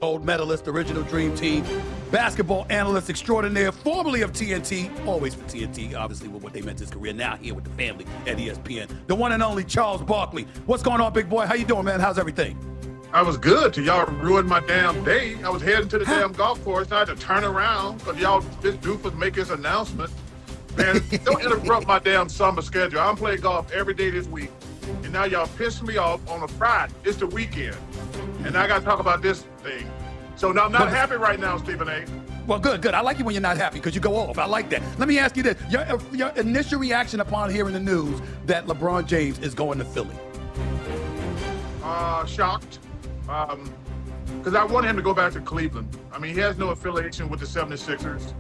Gold medalist, original Dream Team, basketball analyst extraordinaire, formerly of TNT, always for TNT, obviously with what they meant his career, now here with the family at ESPN, the one and only Charles Barkley. What's going on, big boy? How you doing, man? How's everything? I was good till y'all ruined my damn day. I was heading to the damn golf course, and I had to turn around because y'all, this doofus make his announcement. Man, don't interrupt my damn summer schedule. I'm playing golf every day this week, and now y'all pissed me off on a Friday. It's the weekend. And I got to talk about this thing. So now I'm not happy right now, Stephen A. Well, good. I like it when you're not happy because you go off. I like that. Let me ask you this. Your initial reaction upon hearing the news that LeBron James is going to Philly? Shocked. Because I wanted him to go back to Cleveland. I mean, he has no affiliation with the 76ers.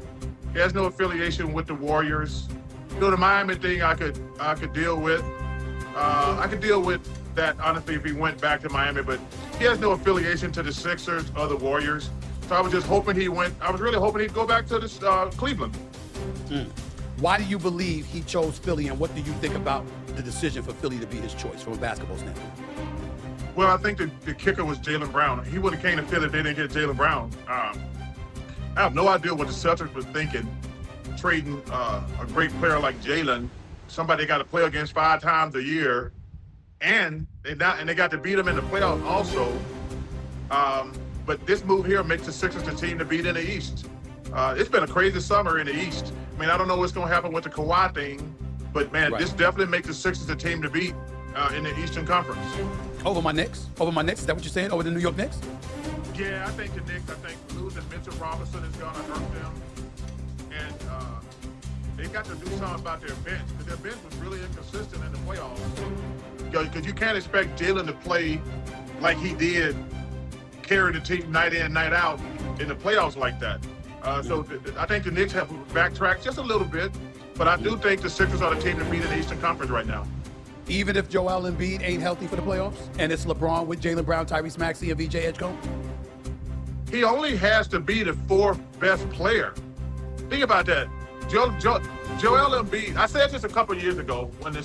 He has no affiliation with the Warriors. You know, the Miami thing I could deal with. I could deal with that, honestly, if he went back to Miami, but he has no affiliation to the Sixers or the Warriors. So I was just hoping I was really hoping he'd go back to this Cleveland. Why do you believe he chose Philly, and what do you think about the decision for Philly to be his choice from a basketball standpoint? Well, I think the kicker was Jaylen Brown. He would have came to Philly if they didn't get Jaylen Brown. I have no idea what the Celtics was thinking, trading a great player like Jaylen, somebody they got to play against 5 times a year, and they got to beat him in the playoffs also. But this move here makes the Sixers the team to beat in the East. It's been a crazy summer in the East. I mean, I don't know what's going to happen with the Kawhi thing, but man, This definitely makes the Sixers the team to beat in the Eastern Conference. Over my Knicks? Is that what you're saying? Over the New York Knicks? Yeah, I think the Knicks, losing Mitchell Robinson is going to hurt them. And they got to do something about their bench, because their bench was really inconsistent in the playoffs. Because you can't expect Jaylen to play like he did, carry the team night in, night out in the playoffs like that. So I think the Knicks have backtracked just a little bit, but I do think the Sixers are the team to beat in the Eastern Conference right now. Even if Joel Embiid ain't healthy for the playoffs, and it's LeBron with Jaylen Brown, Tyrese Maxey, and VJ Edgecombe? He only has to be the 4th best player. Think about that. Joel Embiid. I said this a couple of years ago when the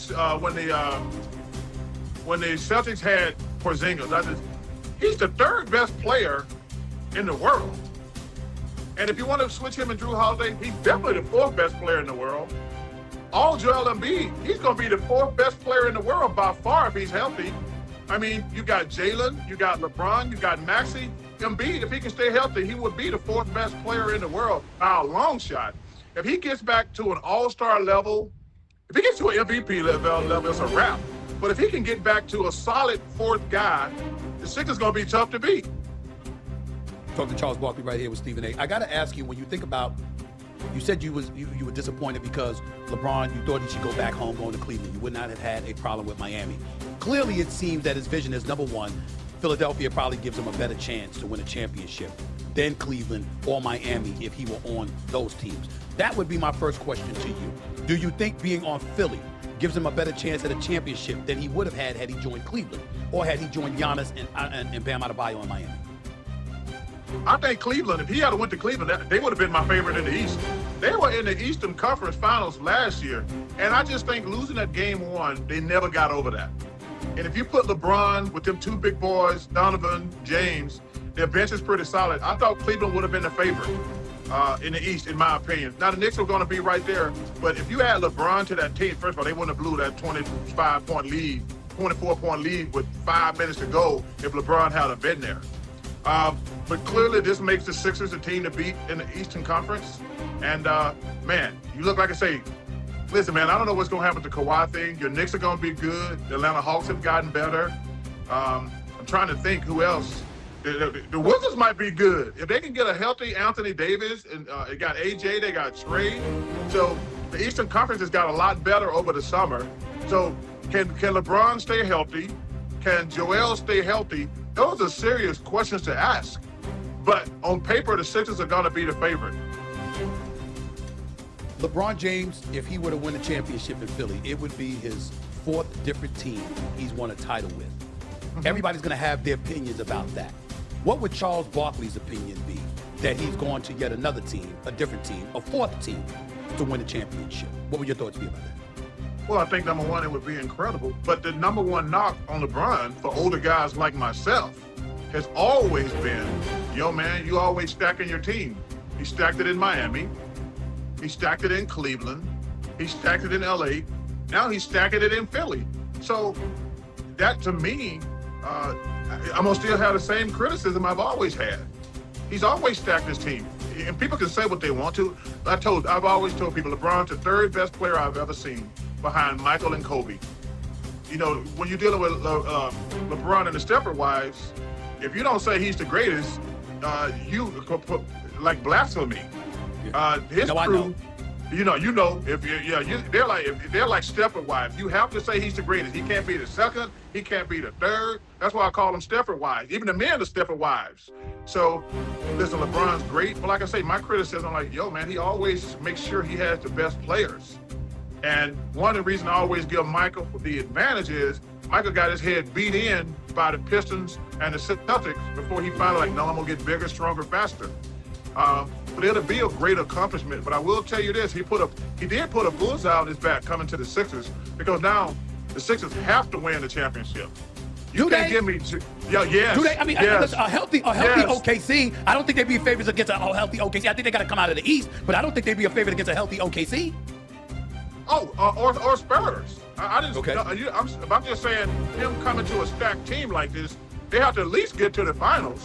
Celtics had Porzingis. He's the 3rd best player in the world. And if you want to switch him and Drew Holiday, he's definitely the 4th best player in the world. All Joel Embiid, he's going to be the 4th best player in the world by far if he's healthy. I mean, you got Jaylen, you got LeBron, you got Maxey. Embiid, if he can stay healthy, he would be the 4th best player in the world by a long shot. If he gets back to an all-star level, if he gets to an MVP level, it's a wrap. But if he can get back to a solid 4th guy, the Sixers going to be tough to beat. Talking to Charles Barkley right here with Stephen A. I got to ask you, when you think about, you said you were disappointed because LeBron, you thought he should go back home, going to Cleveland. You would not have had a problem with Miami. Clearly, it seems that his vision is, number one, Philadelphia probably gives him a better chance to win a championship than Cleveland or Miami if he were on those teams. That would be my first question to you. Do you think being on Philly gives him a better chance at a championship than he would have had he joined Cleveland, or had he joined Giannis and Bam Adebayo in Miami? I think Cleveland, if he had went to Cleveland, they would have been my favorite in the East. They were in the Eastern Conference Finals last year, and I just think losing that game 1, they never got over that. And if you put LeBron with them 2 big boys, Donovan, James, their bench is pretty solid. I thought Cleveland would have been the favorite in the East, in my opinion. Now, the Knicks are going to be right there, but if you add LeBron to that team, first of all, they wouldn't have blew that 24-point lead with 5 minutes to go if LeBron had been there. But clearly this makes the Sixers a team to beat in the Eastern Conference. And, man, you look like I say, listen, man, I don't know what's going to happen with the Kawhi thing. Your Knicks are going to be good. The Atlanta Hawks have gotten better. I'm trying to think who else. The Wizards might be good. If they can get a healthy Anthony Davis, and they got AJ, they got Trey. So the Eastern Conference has got a lot better over the summer. So can LeBron stay healthy? Can Joel stay healthy? Those are serious questions to ask. But on paper, the Sixers are going to be the favorite. LeBron James, if he were to win a championship in Philly, it would be his 4th different team he's won a title with. Everybody's going to have their opinions about that. What would Charles Barkley's opinion be that he's going to yet another team, a different team, a 4th team to win a championship? What would your thoughts be about that? Well, I think, number one, it would be incredible. But the number one knock on LeBron for older guys like myself has always been yo, man, you always stacking your team. He stacked it in Miami. He stacked it in Cleveland. He stacked it in LA. Now he's stacking it in Philly. So that, to me, I'm going to still have the same criticism I've always had. He's always stacked his team. And people can say what they want to. I've always told people LeBron's the third best player I've ever seen behind Michael and Kobe. You know, when you're dealing with LeBron and the Stepford wives, if you don't say he's the greatest, you like blasphemy. His crew, they're like Stepford wives. You have to say he's the greatest. He can't be the second. He can't be the third. That's why I call them Stepford wives. Even the men are Stepford wives. So, listen, LeBron's great, but like I say, my criticism, like, yo, man, he always makes sure he has the best players. And one of the reasons I always give Michael the advantage is Michael got his head beat in by the Pistons and the Celtics before he finally like, no, I'm gonna get bigger, stronger, faster. But it'll be a great accomplishment. But I will tell you this, he did put a bullseye on his back coming to the Sixers, because now the Sixers have to win the championship. You can't give me, yes. Do they? I mean, yes. A healthy yes. OKC. I don't think they'd be favorites against a healthy OKC. I think they got to come out of the East, but I don't think they'd be a favorite against a healthy OKC. Or Spurs. I didn't. Okay. I'm just saying, him coming to a stacked team like this, they have to at least get to the finals.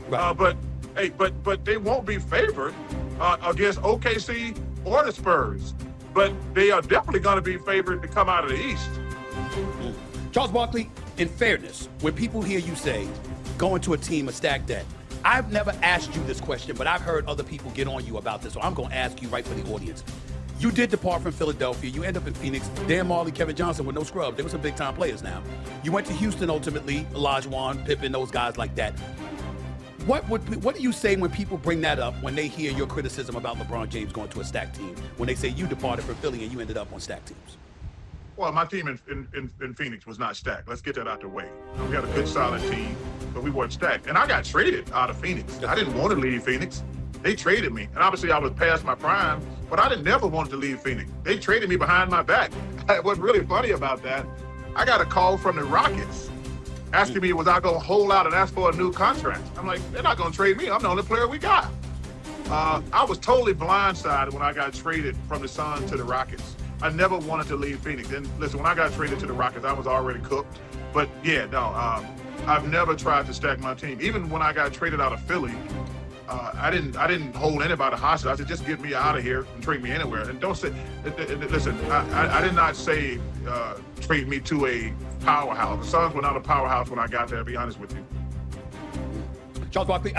Right. But they won't be favored against OKC or the Spurs. But they are definitely going to be favored to come out of the East. Charles Barkley, in fairness, when people hear you say going to a team of stacked debt, I've never asked you this question, but I've heard other people get on you about this, so I'm going to ask you right for the audience. You did depart from Philadelphia. You end up in Phoenix. Dan Marley, Kevin Johnson with no scrubs. They were some big-time players now. You went to Houston ultimately, Olajuwon, Pippen, those guys like that. What do you say when people bring that up, when they hear your criticism about LeBron James going to a stacked team, when they say you departed from Philly and you ended up on stacked teams? Well, my team in Phoenix was not stacked. Let's get that out the way. We had a good, solid team, but we weren't stacked. And I got traded out of Phoenix. I didn't want to leave Phoenix. They traded me. And obviously I was past my prime, but I never wanted to leave Phoenix. They traded me behind my back. What's really funny about that, I got a call from the Rockets asking me, was I going to hold out and ask for a new contract? I'm like, they're not going to trade me. I'm the only player we got. I was totally blindsided when I got traded from the Suns to the Rockets. I never wanted to leave Phoenix. And listen, when I got traded to the Rockets, I was already cooked. But yeah, no, I've never tried to stack my team. Even when I got traded out of Philly, I didn't hold anybody hostage. I said, just get me out of here and trade me anywhere. And don't say, listen, I did not say trade me to a powerhouse. The Suns were not a powerhouse when I got there, to be honest with you. Charles Barkley,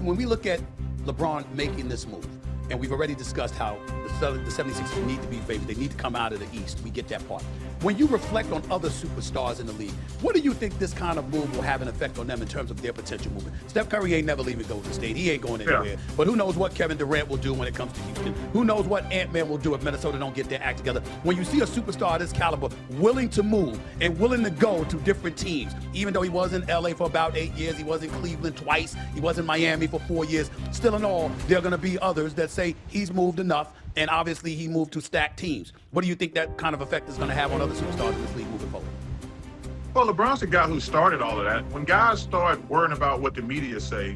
when we look at LeBron making this move, and we've already discussed how the 76ers need to be favored. They need to come out of the East. We get that part. When you reflect on other superstars in the league, what do you think this kind of move will have an effect on them in terms of their potential movement? Steph Curry ain't never leaving Golden State. He ain't going anywhere. Yeah. But who knows what Kevin Durant will do when it comes to Houston? Who knows what Ant-Man will do if Minnesota don't get their act together? When you see a superstar of this caliber willing to move and willing to go to different teams, even though he was in LA for about 8 years, he was in Cleveland twice, he was in Miami for 4 years, still in all, there are going to be others that say he's moved enough, and obviously he moved to stacked teams. What do you think that kind of effect is going to have on other superstars in this league moving forward? Well, LeBron's the guy who started all of that. When guys start worrying about what the media say,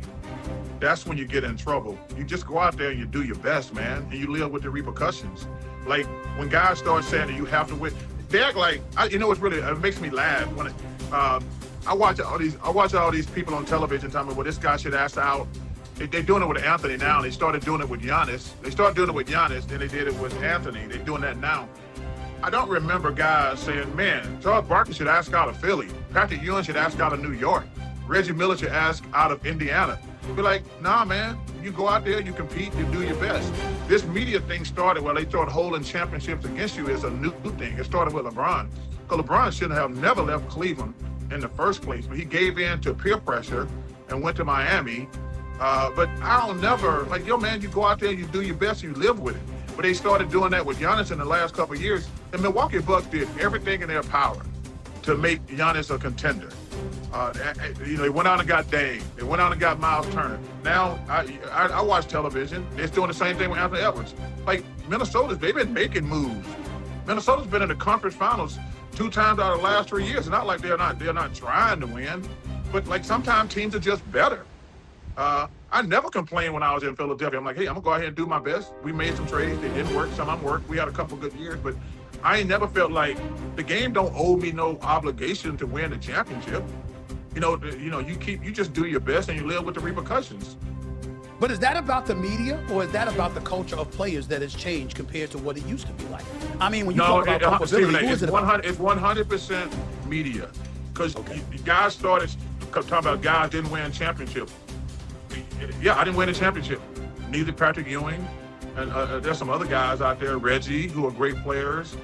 that's when you get in trouble. You just go out there and you do your best, man, and you live with the repercussions. Like, when guys start saying that you have to win, they act like, it makes me laugh when I watch all these people on television telling me, well, this guy should ask out. They're doing it with Anthony now, and they started doing it with Giannis. They started doing it with Giannis, then they did it with Anthony. They're doing that now. I don't remember guys saying, man, Charles Barkley should ask out of Philly. Patrick Ewing should ask out of New York. Reggie Miller should ask out of Indiana. Be like, nah, man, you go out there, you compete, you do your best. This media thing started where they started holding championships against you is a new thing. It started with LeBron. Because LeBron shouldn't have never left Cleveland in the first place, but he gave in to peer pressure and went to Miami. But I'll never, like, yo, man, you go out there, you do your best, you live with it. But they started doing that with Giannis in the last couple of years. The Milwaukee Bucks did everything in their power to make Giannis a contender. They went out and got Dame. They went out and got Miles Turner. Now, I watch television. They're doing the same thing with Anthony Edwards. Like, they've been making moves. Minnesota's been in the conference finals 2 times out of the last 3 years. It's not like they're not trying to win, but like sometimes teams are just better. I I never complained when I was in Philadelphia. I'm like, hey, I'm gonna go ahead and do my best. We made some trades. They didn't work. Some of them worked. We had a couple good years, but I ain't never felt like the game don't owe me no obligation to win the championship. You just do your best and you live with the repercussions. But is that about the media, or is that about the culture of players that has changed compared to what it used to be like? I mean, when you talk about comfortability, it's 100% media. Because guys started talking about guys didn't win championship. Yeah, I didn't win a championship. Neither Patrick Ewing. And there's some other guys out there, Reggie, who are great players.